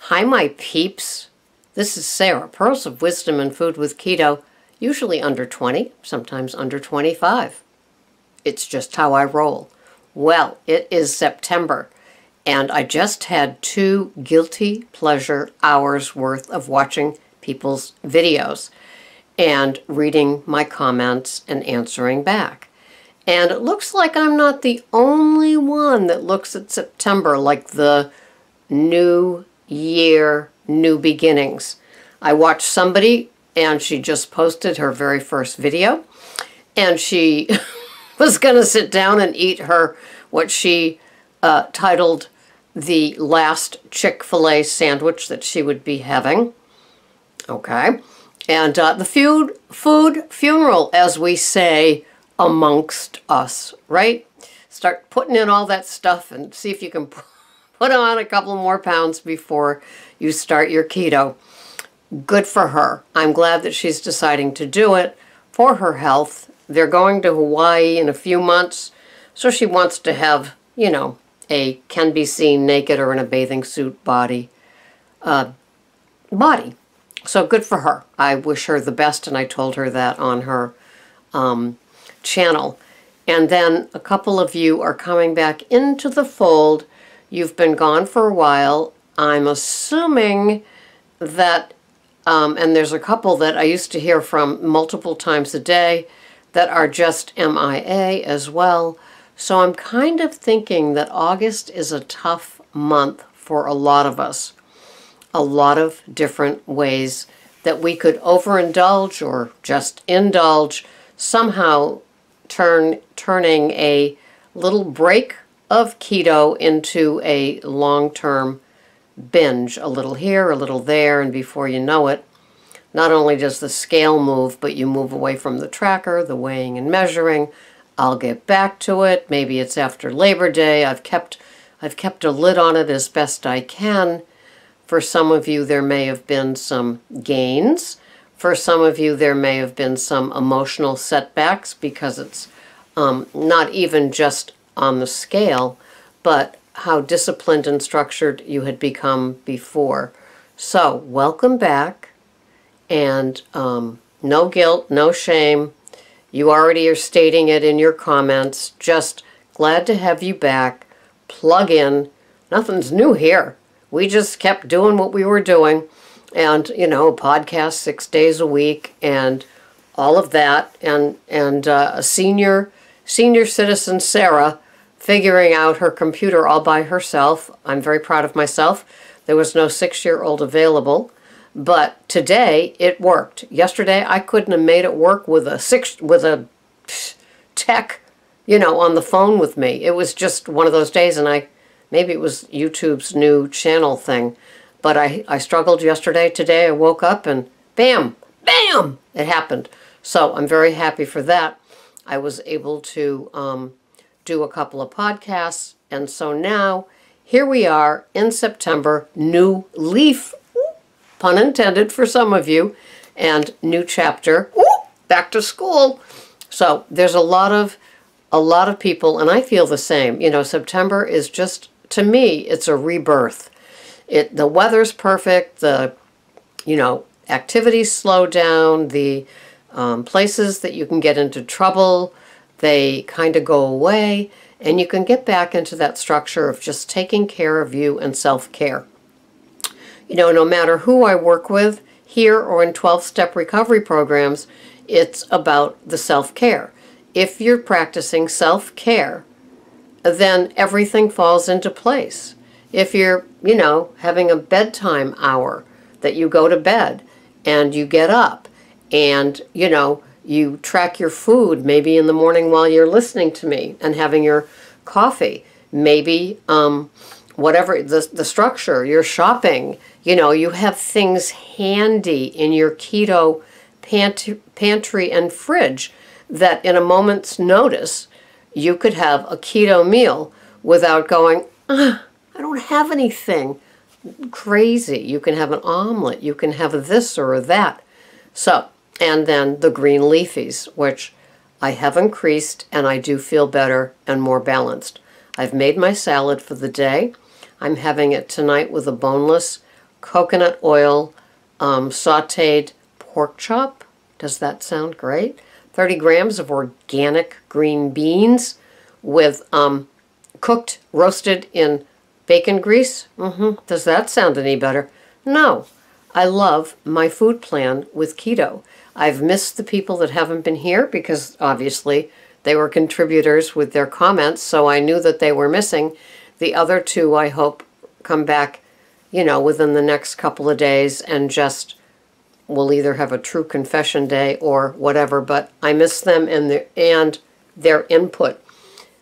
Hi, my peeps. This is Sarah, Pearls of Wisdom and Food with Keto, usually under 20, sometimes under 25. It's just how I roll. Well, it is September, and I just had 2 guilty pleasure hours worth of watching people's videos and reading my comments and answering back. And it looks like I'm not the only one that looks at September like the new year, new beginnings. I watched somebody, and she just posted her very first video, and she was going to sit down and eat her, what she titled the last Chick-fil-A sandwich that she would be having. Okay. And the food funeral, as we say amongst us, right? Start putting in all that stuff and see if you can put on a couple more pounds before you start your keto. Good for her. I'm glad that she's deciding to do it for her health. They're going to Hawaii in a few months, so she wants to have, you know, a can be seen naked or in a bathing suit body. So good for her. I wish her the best, and I told her that on her channel. And then a couple of you are coming back into the fold. You've been gone for a while. I'm assuming that, and there's a couple that I used to hear from multiple times a day that are just MIA as well. So I'm kind of thinking that August is a tough month for a lot of us. A lot of different ways that we could overindulge or just indulge, somehow turning a little break of keto into a long-term binge, a little here, a little there, and before you know it, not only does the scale move, but you move away from the tracker, the weighing and measuring. I'll get back to it. Maybe it's after Labor Day. I've kept a lid on it as best I can. For some of you, there may have been some gains. For some of you, there may have been some emotional setbacks because it's not even just on the scale, but how disciplined and structured you had become before. So, welcome back, and no guilt, no shame. You already are stating it in your comments. Just glad to have you back. Plug in. Nothing's new here. We just kept doing what we were doing, and, you know, podcast 6 days a week and all of that, and a senior citizen, Sarah, figuring out her computer all by herself. I'm very proud of myself. There was no 6-year-old available, but today it worked. Yesterday I couldn't have made it work with a tech, you know, on the phone with me. It was just one of those days, and maybe it was YouTube's new channel thing, but I struggled yesterday. Today I woke up and bam, bam, it happened. So I'm very happy for that. I was able to do a couple of podcasts, and so now here we are in September, new leaf, pun intended for some of you, and new chapter, back to school. So there's a lot of people, and I feel the same. You know, September is just, to me, it's a rebirth. The weather's perfect. The, you know, activities slow down. The places that you can get into trouble, they kind of go away, and you can get back into that structure of just taking care of you and self-care. You know, no matter who I work with here or in 12-step recovery programs, it's about the self-care. If you're practicing self-care, then everything falls into place. If you're, you know, having a bedtime hour that you go to bed and you get up and, you know, you track your food maybe in the morning while you're listening to me and having your coffee, maybe whatever the structure, you're shopping, you know, you have things handy in your keto pantry and fridge that in a moment's notice you could have a keto meal without going, I don't have anything crazy. You can have an omelet. You can have this or that. So, and then the green leafies, which I have increased, and I do feel better and more balanced. I've made my salad for the day. I'm having it tonight with a boneless coconut oil sauteed pork chop. Does that sound great? 30 grams of organic green beans with cooked, roasted in bacon grease. Does that sound any better? No. I love my food plan with keto. I've missed the people that haven't been here because obviously they were contributors with their comments, so I knew that they were missing. The other two, I hope, come back, within the next couple of days and just will either have a true confession day or whatever, but I miss them and their input.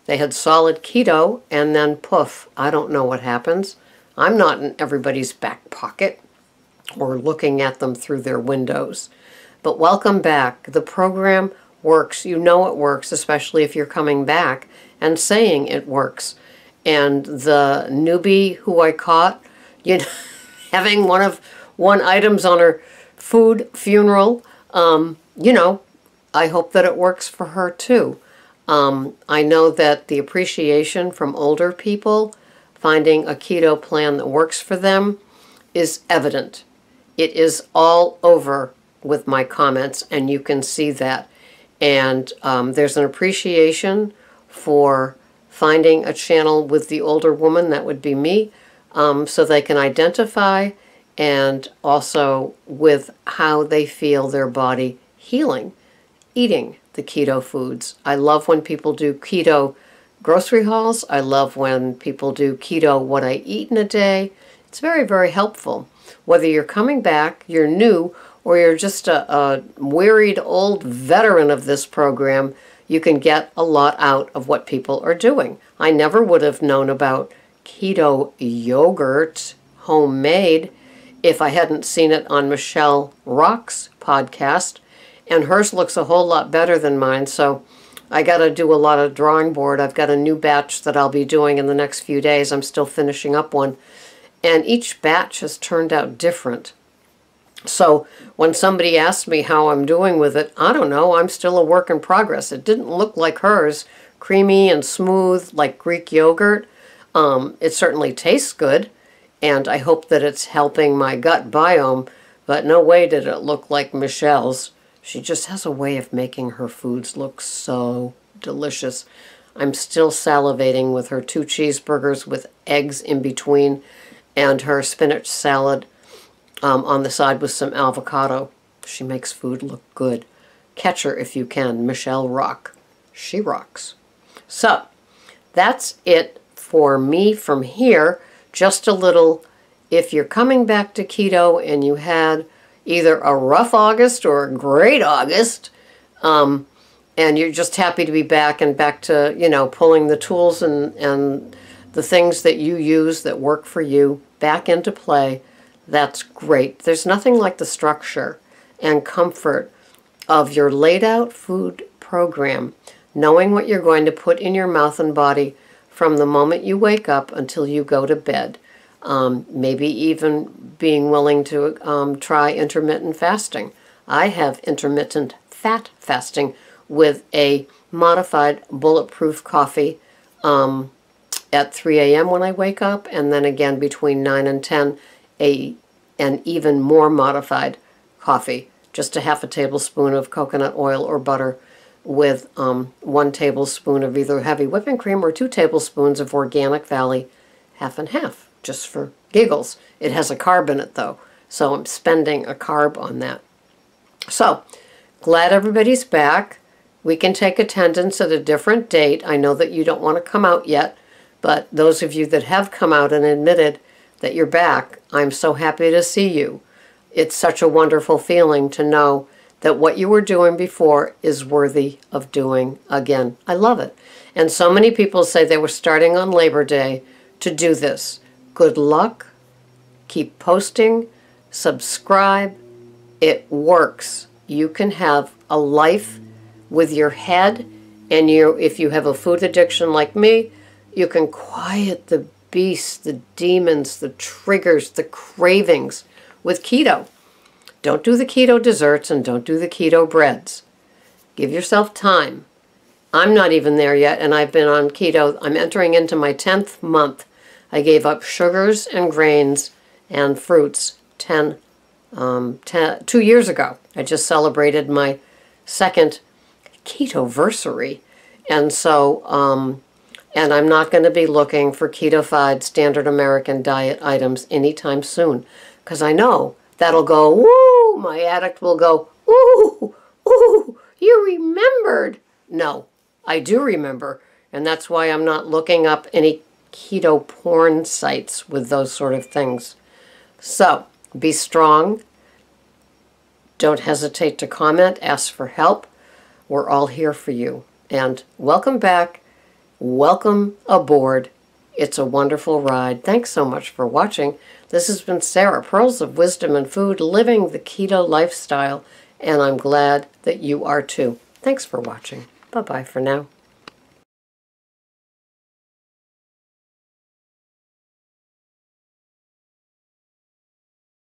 They had solid keto, and then poof, I don't know what happens. I'm not in everybody's back pocket or looking at them through their windows. But welcome back. The program works. You know it works, especially if you're coming back and saying it works. And the newbie who I caught, having one items on her food funeral, I hope that it works for her too. I know that the appreciation from older people finding a keto plan that works for them is evident. It is all over with my comments, and you can see that. And there's an appreciation for finding a channel with the older woman, that would be me, so they can identify, and also with how they feel their body healing, eating the keto foods. I love when people do keto grocery hauls. I love when people do keto what I eat in a day. It's very, very helpful. Whether you're coming back, you're new, or you're just a wearied old veteran of this program, you can get a lot out of what people are doing. I never would have known about keto yogurt, homemade, if I hadn't seen it on Michelle Rock's podcast, and hers looks a whole lot better than mine, so I got to do a lot of drawing board. I've got a new batch that I'll be doing in the next few days. I'm still finishing up one, and each batch has turned out different. So when somebody asks me how I'm doing with it, I don't know. I'm still a work in progress. It didn't look like hers, creamy and smooth like Greek yogurt. It certainly tastes good, and I hope that it's helping my gut biome, but no way did it look like Michelle's. She just has a way of making her foods look so delicious. I'm still salivating with her 2 cheeseburgers with eggs in between, and her spinach salad on the side with some avocado. She makes food look good. Catch her if you can, Michelle Rock. She rocks. So, that's it for me from here. Just a little, if you're coming back to keto and you had either a rough August or a great August, and you're just happy to be back and back to, pulling the tools and the things that you use that work for you back into play, that's great. There's nothing like the structure and comfort of your laid out food program, knowing what you're going to put in your mouth and body from the moment you wake up until you go to bed. Maybe even being willing to try intermittent fasting. I have intermittent fat fasting with a modified bulletproof coffee at 3 a.m. when I wake up, and then again between 9 and 10, an even more modified coffee, just a half a tablespoon of coconut oil or butter with 1 tablespoon of either heavy whipping cream or 2 tablespoons of Organic Valley half and half, just for giggles. It has a carb in it though, so I'm spending a carb on that. So, glad everybody's back. We can take attendance at a different date. I know that you don't want to come out yet, but those of you that have come out and admitted that you're back, I'm so happy to see you. It's such a wonderful feeling to know that what you were doing before is worthy of doing again. I love it. And so many people say they were starting on Labor Day to do this. Good luck. Keep posting. Subscribe. It works. You can have a life with your head, and if you have a food addiction like me, you can quiet the beasts, the demons, the triggers, the cravings with keto. Don't do the keto desserts and don't do the keto breads. Give yourself time. I'm not even there yet, and I've been on keto. I'm entering into my 10th month. I gave up sugars and grains and fruits 2 years ago. I just celebrated my second ketoversary. And so, and I'm not going to be looking for ketofied standard American diet items anytime soon, because I know that'll go, woo, my addict will go, ooh, ooh, you remembered. No, I do remember, and that's why I'm not looking up any keto porn sites with those sort of things. So, be strong. Don't hesitate to comment, ask for help. We're all here for you. And welcome back. Welcome aboard. It's a wonderful ride. Thanks so much for watching. This has been Sarah, Pearls of Wisdom and Food, living the keto lifestyle, and I'm glad that you are too. Thanks for watching. Bye-bye for now.